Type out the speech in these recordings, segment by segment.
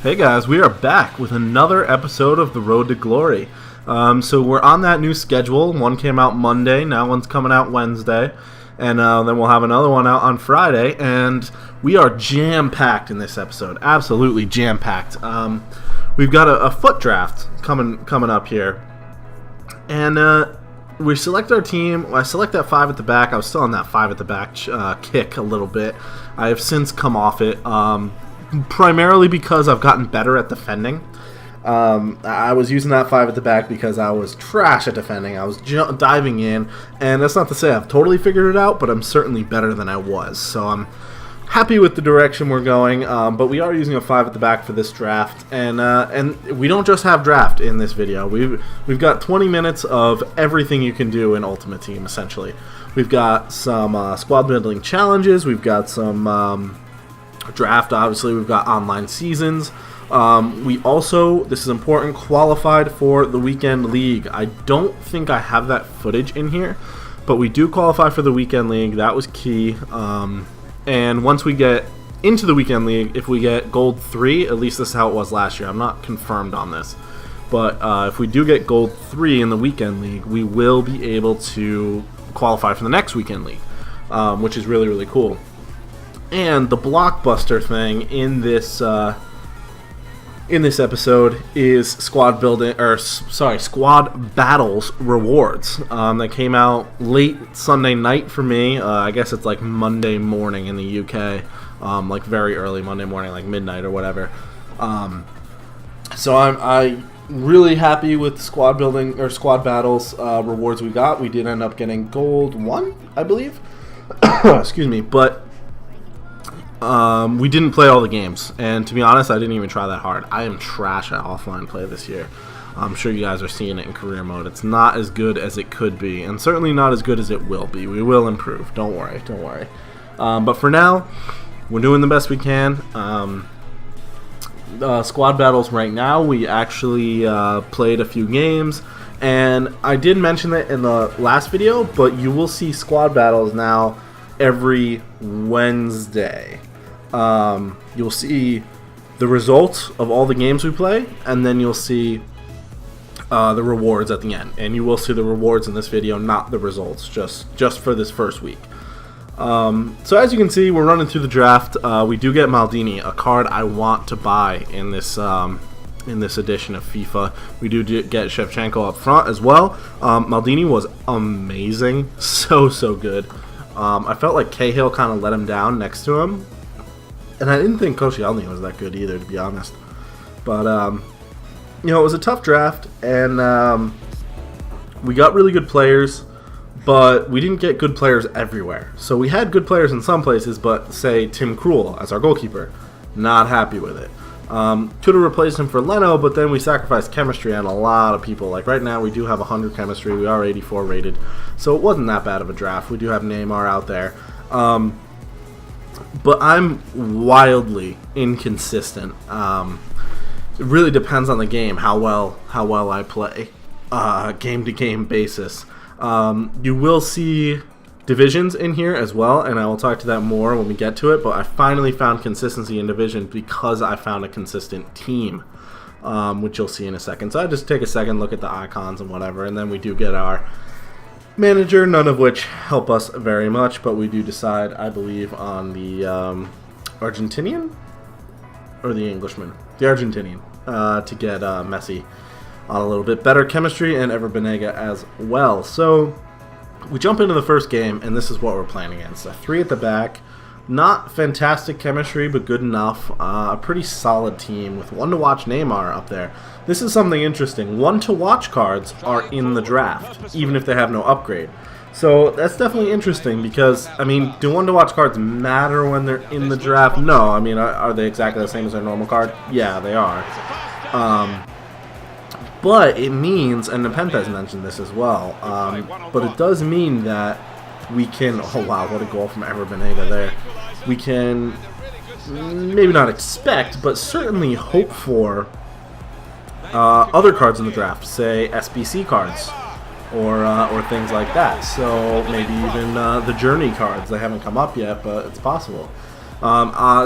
Hey guys, we are back with another episode of The Road to Glory. So we're on that new schedule. One came out Monday, now one's coming out Wednesday, and then we'll have another one out on Friday. And we are jam-packed in this episode, absolutely jam-packed. We've got a FUT draft coming up here, and we select our team. I select that 5 at the back. I was still on that 5 at the back kick a little bit. I have since come off it. Primarily because I've gotten better at defending. I was using that 5 at the back because I was trash at defending. I was diving in, and that's not to say I've totally figured it out, but I'm certainly better than I was. So I'm happy with the direction we're going, but we are using a 5 at the back for this draft, and we don't just have draft in this video. We've got 20 minutes of everything you can do in Ultimate Team, essentially. We've got some squad building challenges. We've got some draft, obviously. We've got online seasons. We also, this is important, qualified for the weekend league. I don't think I have that footage in here, but we do qualify for the weekend league. That was key. And once we get into the weekend league, if we get gold 3, at least this is how it was last year. I'm not confirmed on this, but if we do get gold 3 in the weekend league, we will be able to qualify for the next weekend league, which is really, really cool. And the blockbuster thing in this episode is squad battles rewards. That came out late Sunday night for me. I guess it's like Monday morning in the UK, like very early Monday morning, like midnight or whatever. So I'm really happy with squad building or squad battles rewards we got. We did end up getting gold 1, I believe. Excuse me, but we didn't play all the games, and to be honest, I didn't even try that hard. I am trash at offline play this year. I'm sure you guys are seeing it in career mode. It's not as good as it could be, and certainly not as good as it will be. We will improve. Don't worry. But for now, we're doing the best we can. Squad battles right now, we actually played a few games, and I did mention that in the last video, but you will see squad battles now every Wednesday. You'll see the results of all the games we play, and then you'll see the rewards at the end. And you will see the rewards in this video, not the results, just for this first week. So as you can see, we're running through the draft. We do get Maldini, a card I want to buy in this edition of FIFA. We do get Shevchenko up front as well. Maldini was amazing, so good. I felt like Cahill kind of let him down next to him. And I didn't think Koscielny was that good either, to be honest. But, it was a tough draft, and we got really good players, but we didn't get good players everywhere. So we had good players in some places, but say Tim Krul as our goalkeeper, not happy with it. Could have replaced him for Leno, but then we sacrificed chemistry on a lot of people. Like right now we do have 100 chemistry, we are 84 rated, so it wasn't that bad of a draft. We do have Neymar out there. But I'm wildly inconsistent. It really depends on the game, how well I play, game-to-game basis. You will see divisions in here as well, and I will talk to that more when we get to it, but I finally found consistency in division because I found a consistent team, which you'll see in a second. So I just take a second, look at the icons and whatever, and then we do get our manager, none of which help us very much, but we do decide, I believe, on the Argentinian or the Englishman, the Argentinian, to get Messi on a little bit better chemistry, and Ever Banega as well. So we jump into the first game, and this is what we're playing against. A 3 at the back, not fantastic chemistry, but good enough. A pretty solid team with one to watch Neymar up there. This is something interesting. One to watch cards are in the draft, even if they have no upgrade. So that's definitely interesting because, I mean, do one to watch cards matter when they're in the draft? No. I mean, are they exactly the same as their normal card? Yeah, they are. But it means, and Nepenthes mentioned this as well, but it does mean that we can, oh wow, what a goal from Ever Banega there. We can maybe not expect, but certainly hope for other cards in the draft, say SBC cards or things like that. So maybe even the Journey cards. They haven't come up yet, but it's possible.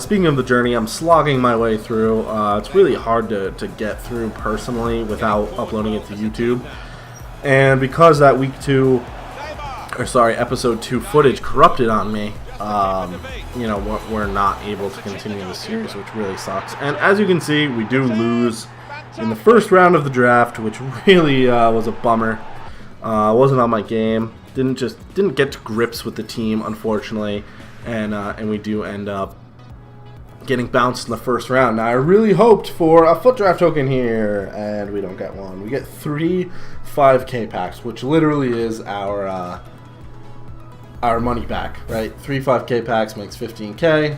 Speaking of the journey, I'm slogging my way through. It's really hard to get through personally without uploading it to YouTube. And because that episode 2 footage corrupted on me, you know, we're not able to continue the series, which really sucks. And as you can see, we do lose in the first round of the draft, which really was a bummer. Wasn't on my game. Didn't get to grips with the team, unfortunately, and we do end up getting bounced in the first round. Now I really hoped for a FUT draft token here, and we don't get one. We get 3 5K packs, which literally is our money back, right? 3 5K packs makes 15K.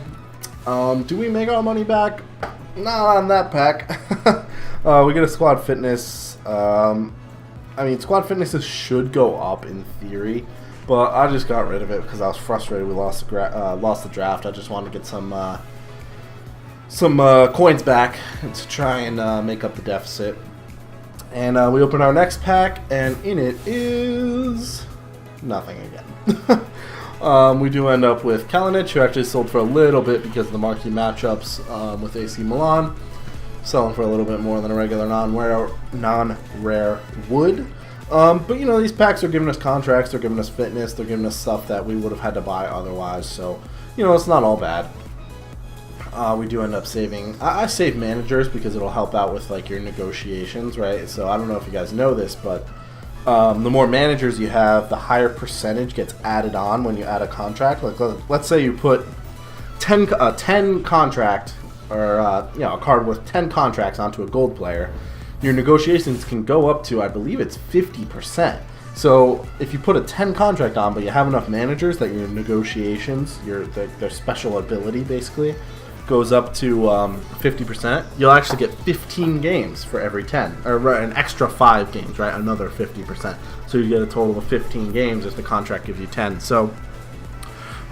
Do we make our money back? Not on that pack. We get a squad fitness. I mean, squad fitnesses should go up in theory, but I just got rid of it because I was frustrated we lost the draft. I just wanted to get some coins back to try and make up the deficit. And we open our next pack, and in it is nothing again. We do end up with Kalinic, who actually sold for a little bit because of the marquee matchups with AC Milan. Selling for a little bit more than a regular non-rare would. But, you know, these packs are giving us contracts, they're giving us fitness, they're giving us stuff that we would have had to buy otherwise. So, you know, it's not all bad. We do end up saving. I save managers because it'll help out with, like, your negotiations, right? So I don't know if you guys know this, but the more managers you have, the higher percentage gets added on when you add a contract. Like, let's say you put 10 contract, or you know, a card worth 10 contracts onto a gold player, your negotiations can go up to, I believe it's 50%. So if you put a 10 contract on, but you have enough managers that your negotiations, their special ability basically, goes up to 50%, you'll actually get 15 games for every 10, or an extra 5 games, right? Another 50%. So you get a total of 15 games if the contract gives you 10. So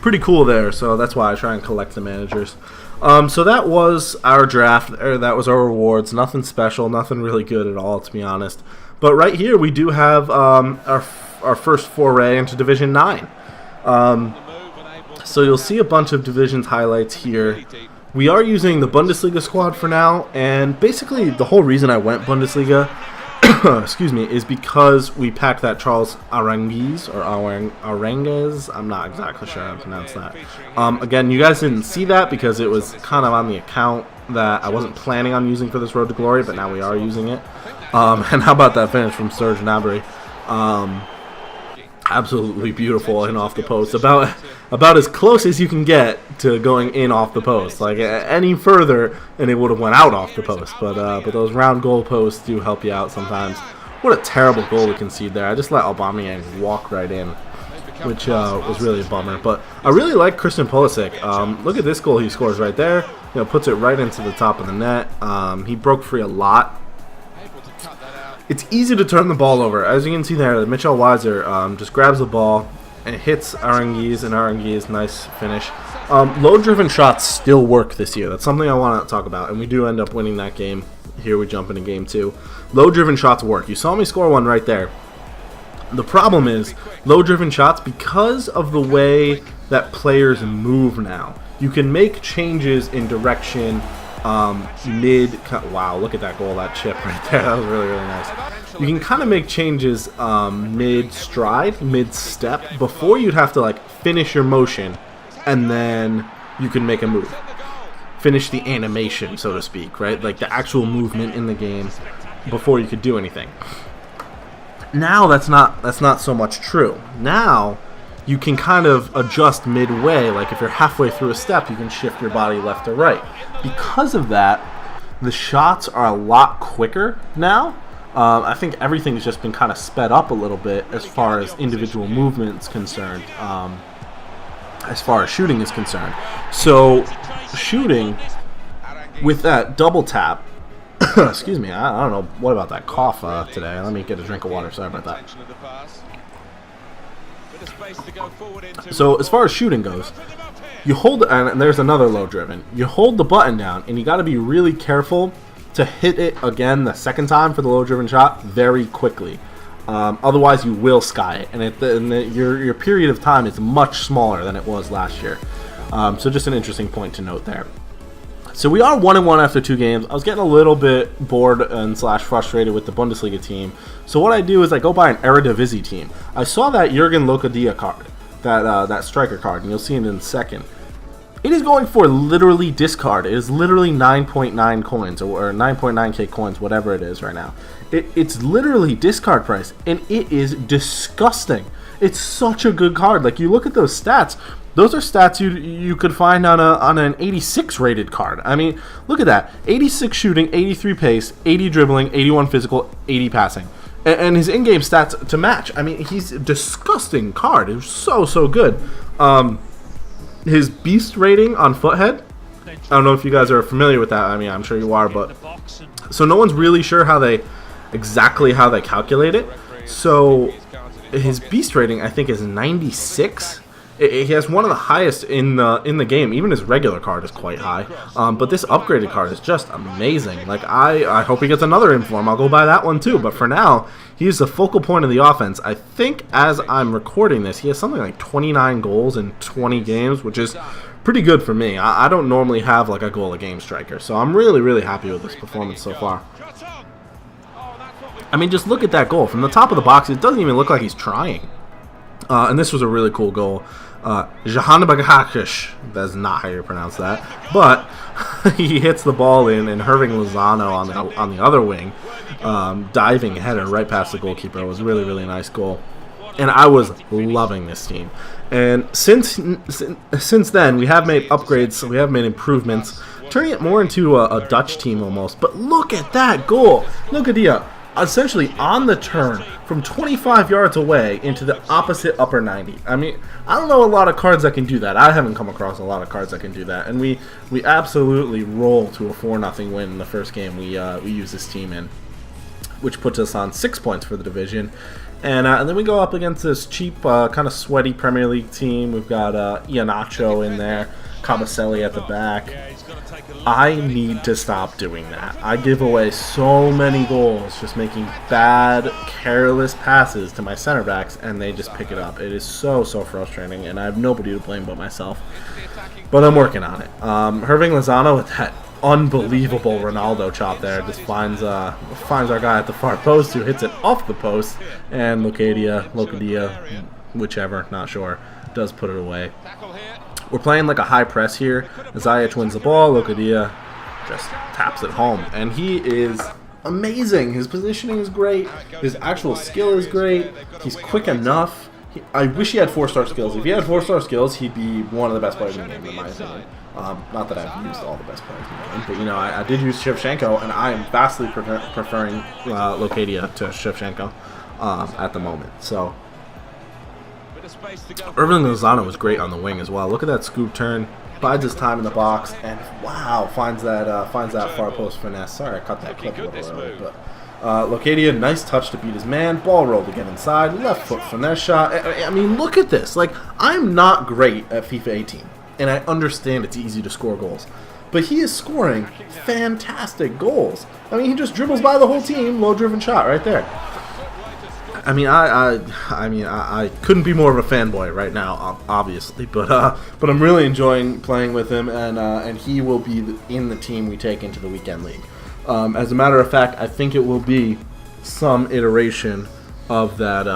pretty cool there. So that's why I try and collect the managers. So that was our draft, or that was our rewards. Nothing special, nothing really good at all, to be honest. But right here we do have our first foray into Division 9. So you'll see a bunch of divisions highlights here. We are using the Bundesliga squad for now, and basically the whole reason I went Bundesliga excuse me, is because we packed that Charles Aranguiz, or Aranguez. I'm not exactly sure how to pronounce that. Again, you guys didn't see that because it was kind of on the account that I wasn't planning on using for this Road to Glory, but now we are using it. And how about that finish from Serge Gnabry? Absolutely beautiful in off the post. About as close as you can get to going in off the post. Like any further, and it would have went out off the post. But those round goal posts do help you out sometimes. What a terrible goal we concede there. I just let Aubameyang walk right in, which was really a bummer. But I really like Christian Pulisic. Look at this goal he scores right there. You know, puts it right into the top of the net. He broke free a lot. It's easy to turn the ball over. As you can see there, Mitchell Weiser just grabs the ball and hits Aranguiz, and Aranguiz, nice finish. Low-driven shots still work this year. That's something I want to talk about, and we do end up winning that game. Here we jump into game 2. Low-driven shots work. You saw me score one right there. The problem is, low-driven shots, because of the way that players move now, you can make changes in direction wow, look at that goal, that chip right there. That was really, really nice. You can kind of make changes mid-stride, mid-step, before you'd have to like finish your motion, and then you can make a move. Finish the animation, so to speak, right? Like the actual movement in the game before you could do anything. Now that's not so much true. Now you can kind of adjust midway, like if you're halfway through a step, you can shift your body left or right. Because of that, the shots are a lot quicker now. I think everything's just been kind of sped up a little bit as far as individual movements concerned, as far as shooting is concerned. So shooting with that double tap, excuse me, I don't know what about that cough today. Let me get a drink of water. Sorry about that. So as far as shooting goes, you hold, and there's another low driven. You hold the button down, and you got to be really careful to hit it again the second time for the low driven shot very quickly. Otherwise, you will sky it, and your period of time is much smaller than it was last year. So just an interesting point to note there. So we are 1-1 after 2 games. I was getting a little bit bored and / frustrated with the Bundesliga team. So what I do is I go buy an Eredivisie team. I saw that Jurgen Locadia card, that striker card, and you'll see it in a second. It is going for literally discard. It is literally 9.9 coins or 9.9k coins, whatever it is right now. It's literally discard price, and it is disgusting. It's such a good card. Like, you look at those stats. Those are stats you could find on an 86 rated card. I mean, look at that. 86 shooting, 83 pace, 80 dribbling, 81 physical, 80 passing. And his in-game stats to match. I mean, he's a disgusting card. It was so good. His beast rating on Foothead, I don't know if you guys are familiar with that. I mean, I'm sure you are, but so no one's really sure exactly how they calculate it. So his beast rating, I think, is 96. He has one of the highest in the game. Even his regular card is quite high. But this upgraded card is just amazing. Like, I hope he gets another inform. I'll go buy that one too. But for now, he's the focal point of the offense. I think as I'm recording this, he has something like 29 goals in 20 games, which is pretty good for me. I don't normally have like a goal a game striker. So I'm really happy with this performance so far. I mean, just look at that goal. From the top of the box, it doesn't even look like he's trying. And this was a really cool goal. Jahanabagakish, that's not how you pronounce that, but he hits the ball in, and Herving Lozano on the other wing, diving header right past the goalkeeper. It was a really nice goal, and I was loving this team. And since then, we have made upgrades, we have made improvements, turning it more into a Dutch team almost. But look at that goal! Look at the essentially on the turn from 25 yards away into the opposite upper 90. I mean, I don't know a lot of cards that can do that. I haven't come across a lot of cards that can do that. And we absolutely roll to a 4-0 win in the first game we use this team in, which puts us on 6 points for the division. And then we go up against this cheap, kind of sweaty Premier League team. We've got Iheanacho in there, Cabaselli at the back. I need to stop doing that. I give away so many goals just making bad, careless passes to my center backs, and they just pick it up. It is so frustrating, and I have nobody to blame but myself. But I'm working on it. Herving Lozano with that unbelievable Ronaldo chop there just finds our guy at the far post, who hits it off the post, and Locadia, whichever, not sure, does put it away. We're playing like a high press here. Ziyech wins the ball. Locadia just taps it home. And he is amazing. His positioning is great. His actual skill is great. He's quick enough. I wish he had 4-star skills. If he had 4-star skills, he'd be one of the best players in the game, in my opinion. Not that I've used all the best players in the game, but, you know, I did use Shevchenko, and I am vastly preferring Locadia to Shevchenko at the moment. So Herving Lozano was great on the wing as well. Look at that scoop turn, bides his time in the box, and wow, finds that far post finesse. Sorry, I cut that clip a little early, but Locadia, nice touch to beat his man. Ball rolled again inside, left foot finesse shot. I mean, look at this. Like, I'm not great at FIFA 18, and I understand it's easy to score goals, but he is scoring fantastic goals. I mean, he just dribbles by the whole team, low driven shot right there. I mean, I couldn't be more of a fanboy right now, obviously, but I'm really enjoying playing with him, and he will be in the team we take into the weekend league. As a matter of fact, I think it will be some iteration of that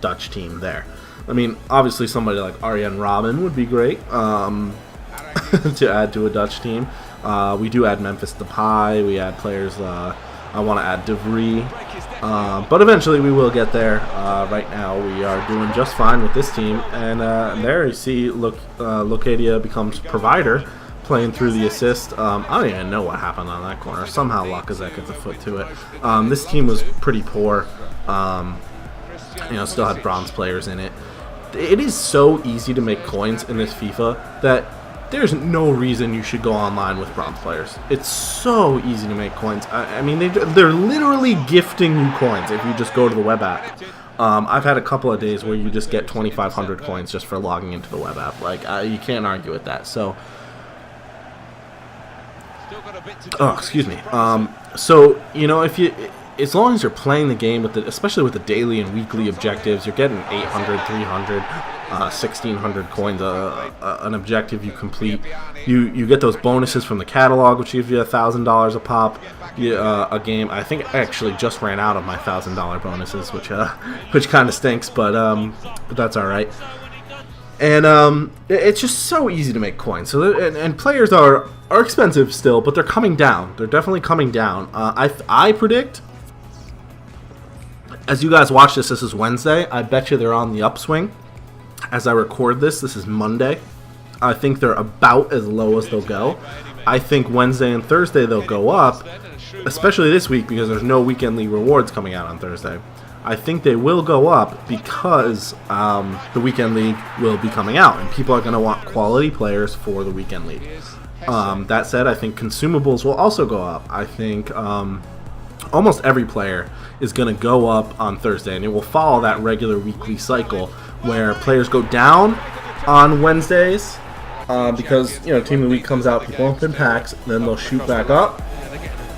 Dutch team there. I mean, obviously somebody like Arjen Robben would be great to add to a Dutch team. We do add Memphis Depay. We add players. I want to add De Vries, but eventually we will get there. Right now we are doing just fine with this team, and there you see Locadia becomes provider, playing through the assist. I don't even know what happened on that corner. Somehow Lacazette gets a foot to it. This team was pretty poor. Still had bronze players in it. It is so easy to make coins in this FIFA that there's no reason you should go online with bronze players. It's so easy to make coins. I mean, they're literally gifting you coins if you just go to the web app. I've had a couple of days where you just get 2,500 coins just for logging into the web app. Like, you can't argue with that. So, excuse me. So, you know, if as long as you're playing the game, especially with the daily and weekly objectives, you're getting 800, 300, 1,600 coins an objective you complete. You get those bonuses from the catalog, which gives you $1,000 a pop. A game. I think I actually just ran out of my $1,000 bonuses, which kind of stinks, but that's all right. And it's just so easy to make coins. So and players are expensive still, but they're coming down. They're definitely coming down. I predict, as you guys watch this is Wednesday. I bet you they're on the upswing. As I record this is Monday. I think they're about as low as they'll go. I think Wednesday and Thursday they'll go up, especially this week because there's no weekend league rewards coming out on Thursday. I think they will go up because the weekend league will be coming out, and people are going to want quality players for the weekend league. That said, I think consumables will also go up. I think almost every player is going to go up on Thursday, and it will follow that regular weekly cycle where players go down on Wednesdays because team of the week comes out, people open packs, then they'll shoot back up.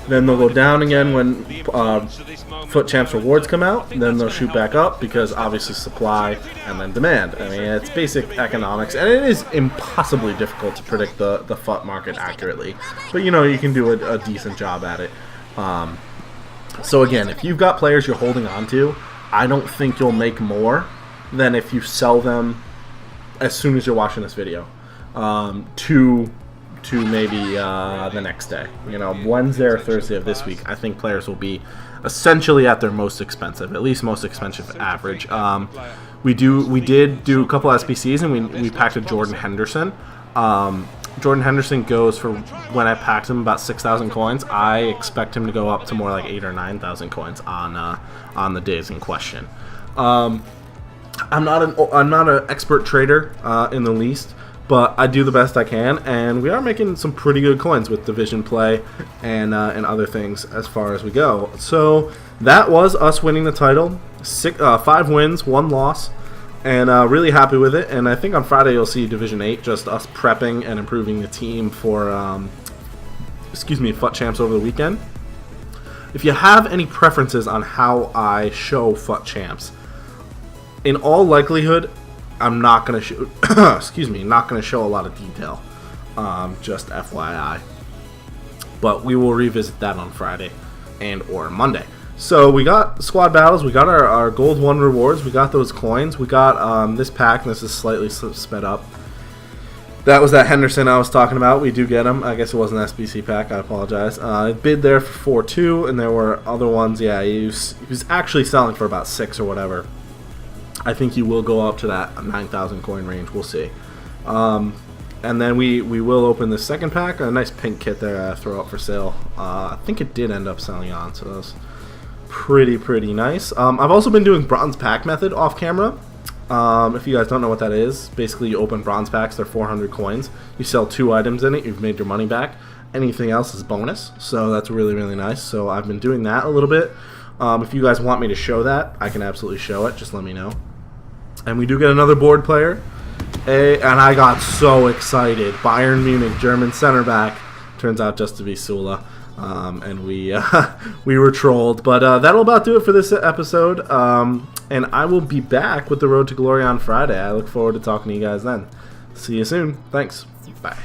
Then they'll go down again when FUT Champs rewards come out. Then they'll shoot back up because obviously supply and then demand. I mean, it's basic economics, and it is impossibly difficult to predict the FUT market accurately. But you can do a decent job at it. So again, if you've got players you're holding on to, I don't think you'll make more than if you sell them as soon as you're watching this video to maybe the next day. Wednesday or Thursday of this week, I think players will be essentially at their most expensive, at least most expensive average. We did do a couple SBCs, and we packed a Jordan Henderson. Jordan Henderson goes for, when I packed him, about 6,000 coins. I expect him to go up to more like 8,000 or 9,000 coins on the days in question. I'm not an expert trader in the least, but I do the best I can, and we are making some pretty good coins with division play and other things as far as we go. So that was us winning the title. 5 wins, 1 loss, and really happy with it. And I think on Friday you'll see Division 8, just us prepping and improving the team for FUT Champs over the weekend. If you have any preferences on how I show FUT Champs, in all likelihood, I'm not going to show, not going to show a lot of detail, just FYI. But we will revisit that on Friday and or Monday. So we got squad battles, we got our gold 1 rewards, we got those coins, we got this pack, and this is slightly sped up. That was that Henderson I was talking about. We do get him. I guess it was an SBC pack. I apologize. I bid there for 4.2, and there were other ones. Yeah, he was actually selling for about 6 or whatever. I think he will go up to that 9,000 coin range. We'll see. And then we will open the second pack. A nice pink kit there I throw up for sale. I think it did end up selling on, so that's pretty nice. I've also been doing bronze pack method off camera. If you guys don't know what that is, basically you open bronze packs. They're 400 coins. You sell 2 items in it. You've made your money back. Anything else is bonus. So that's really nice. So I've been doing that a little bit. If you guys want me to show that, I can absolutely show it. Just let me know. And we do get another board player. And I got so excited. Bayern Munich, German center back. Turns out just to be Sula. And we were trolled. But that'll about do it for this episode. And I will be back with the Road to Glory on Friday. I look forward to talking to you guys then. See you soon. Thanks. Bye.